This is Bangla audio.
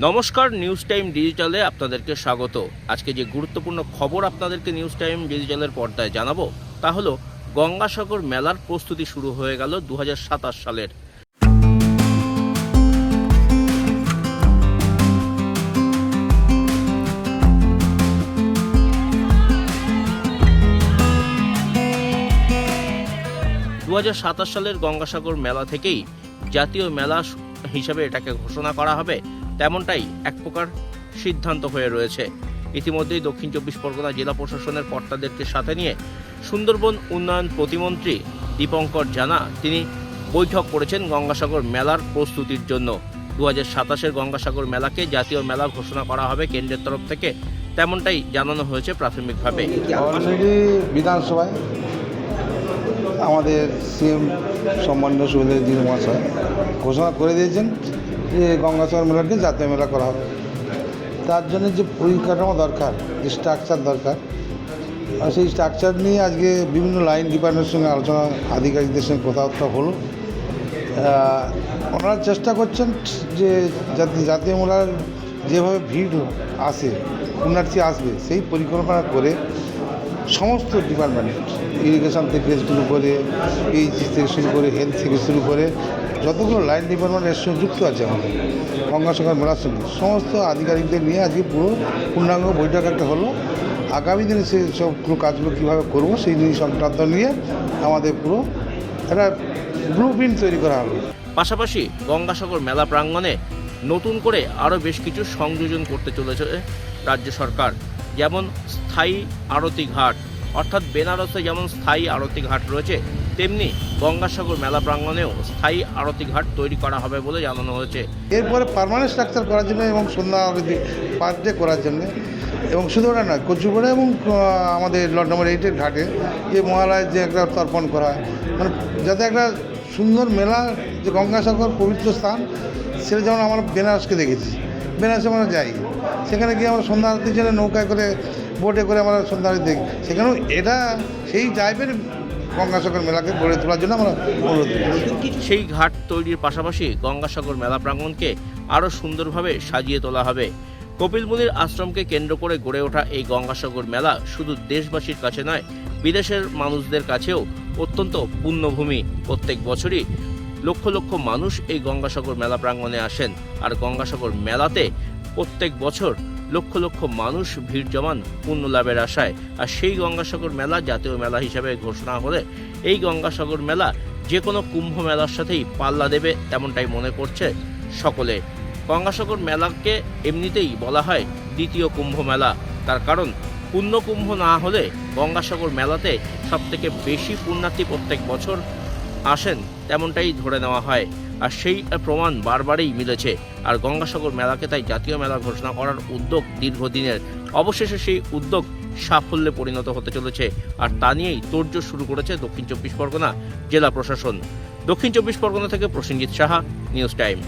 নমস্কার, নিউজ টাইম ডিজিটালে আপনাদেরকে স্বাগত। আজকে যে গুরুত্বপূর্ণ খবর আপনাদেরকে নিউজ টাইম ডিজিটালের পর্দায় জানাবো তা হলো গঙ্গাসাগর মেলার প্রস্তুতি শুরু হয়ে গেল 2027 সালের। সালের গঙ্গাসাগর মেলা থেকেই জাতীয় মেলা হিসাবে এটাকে ঘোষণা করা হবে, তেমনটাই এক প্রকার সিদ্ধান্ত হয়ে রয়েছে। ইতিমধ্যেই দক্ষিণ চব্বিশ পরগনা জেলা প্রশাসনের কর্তাদেরকে সাথে নিয়ে সুন্দরবন উন্নয়ন প্রতিমন্ত্রী দীপঙ্কর জানা তিনি বৈঠক করেছেন গঙ্গাসাগর মেলার প্রস্তুতির জন্য। 2027 গঙ্গাসাগর মেলাকে জাতীয় মেলা ঘোষণা করা হবে কেন্দ্রের তরফ থেকে, তেমনটাই জানানো হয়েছে প্রাথমিকভাবে। অলরেডি বিধানসভায় আমাদের সিএম সম্মানীয় সুবিধাজি মহাশয় ঘোষণা করে দিয়েছেন যে গঙ্গাসাগর মেলাকে জাতীয় মেলা করা হবে। তার জন্য যে পরিকাঠামো দরকার, যে স্ট্রাকচার দরকার, আর সেই স্ট্রাকচার নিয়ে আজকে বিভিন্ন লাইন ডিপার্টমেন্টের সঙ্গে আলোচনা, আধিকারিকদের সঙ্গে কথাবার্তা হলো। ওনারা চেষ্টা করছেন যে যাতে জাতীয় মেলার যেভাবে ভিড় আসে, পুণ্যার্থী আসবে, সেই পরিকল্পনা করে সমস্ত ডিপার্টমেন্ট, ইরিগেশন থেকে শুরু করে, পিএইচি থেকে শুরু করে, হেলথ থেকে শুরু করে যতগুলো লাইন ডিপার্টমেন্ট এর সঙ্গে যুক্ত আছে আমাদের গঙ্গাসাগর মেলার সঙ্গে, সমস্ত আধিকারিকদের নিয়ে আজকে পুরো পূর্ণাঙ্গ বৈঠক একটা হলো। আগামী দিনে সে সব পুরো কাজগুলো কীভাবে করবো সেই নিয়ে সংক্রান্ত নিয়ে আমাদের পুরো একটা ব্লু প্রিন্ট তৈরি করা হলো। পাশাপাশি গঙ্গাসাগর মেলা প্রাঙ্গণে নতুন করে আরও বেশ কিছু সংযোজন করতে চলেছে রাজ্য সরকার, যেমন স্থায়ী আরতি ঘাট, অর্থাৎ বেনারসে যেমন স্থায়ী আরতি ঘাট রয়েছে, তেমনি গঙ্গাসাগর মেলা প্রাঙ্গণেও স্থায়ী আরতি ঘাট তৈরি করা হবে বলে জানানো হয়েছে। এরপরে পার্মানেন্ট স্ট্রাকচার করার জন্য এবং সন্ধ্যা আরতি পার ডে করার জন্য, এবং শুধু ওটা নয়, কচুপাড়া এবং আমাদের লট নম্বর 8-এর ঘাটে যে মহালয়ের যে একটা তর্পণ করা, মানে যাতে একটা সুন্দর মেলা, যে গঙ্গাসাগর পবিত্র স্থান, সেটা যেমন আমরা বেনারসকে দেখেছি, বেনারসে আমরা যাই, সেখানে গিয়ে আমরা সন্ধ্যা আরতির জন্য নৌকায় করে, বোটে করে আমরা সন্ধ্যা আরতি দেখি। সেখানেও এটা সেই টাইপের গঙ্গাসাগর মেলাকে গড়ে তোলার জন্য আমরা অনুরোধ করি। সেই ঘাট তৈরির পাশাপাশি গঙ্গাসাগর মেলা প্রাঙ্গণকে আরও সুন্দরভাবে সাজিয়ে তোলা হবে। কপিল মুনির আশ্রমকে কেন্দ্র করে গড়ে ওঠা এই গঙ্গাসাগর মেলা শুধু দেশবাসীর কাছে নয়, বিদেশের মানুষদের কাছেও অত্যন্ত পুণ্যভূমি। প্রত্যেক বছরই লক্ষ লক্ষ মানুষ এই গঙ্গাসাগর মেলা প্রাঙ্গণে আসেন, আর গঙ্গাসাগর মেলাতে প্রত্যেক বছর লক্ষ লক্ষ মানুষ ভিড় জমান পুণ্য লাভের আশায়। আর সেই গঙ্গাসাগর মেলা জাতীয় মেলা হিসাবে ঘোষণা হলে এই গঙ্গাসাগর মেলা যে কোনো কুম্ভ মেলার সাথেই পাল্লা দেবে, তেমনটাই মনে করছে সকলে। গঙ্গাসাগর মেলাকে এমনিতেই বলা হয় দ্বিতীয় কুম্ভ মেলা, তার কারণ পুণ্য কুম্ভ না হলে গঙ্গাসাগর মেলাতে সবথেকে বেশি পুণ্যার্থী প্রত্যেক বছর আসেন, তেমনটাই ধরে নেওয়া হয়। আর সেই প্রমাণ বারবারই মিলেছে। আর গঙ্গাসাগর মেলাকে তাই জাতীয় মেলা ঘোষণা করার উদ্যোগ দীর্ঘদিনের, অবশেষে সেই উদ্যোগ সাফল্যে পরিণত হতে চলেছে। আর তা নিয়েই তোড়জোড় শুরু করেছে দক্ষিণ চব্বিশ পরগনা জেলা প্রশাসন। দক্ষিণ চব্বিশ পরগনা থেকে প্রসেনজিৎ সাহা, নিউজ টাইম।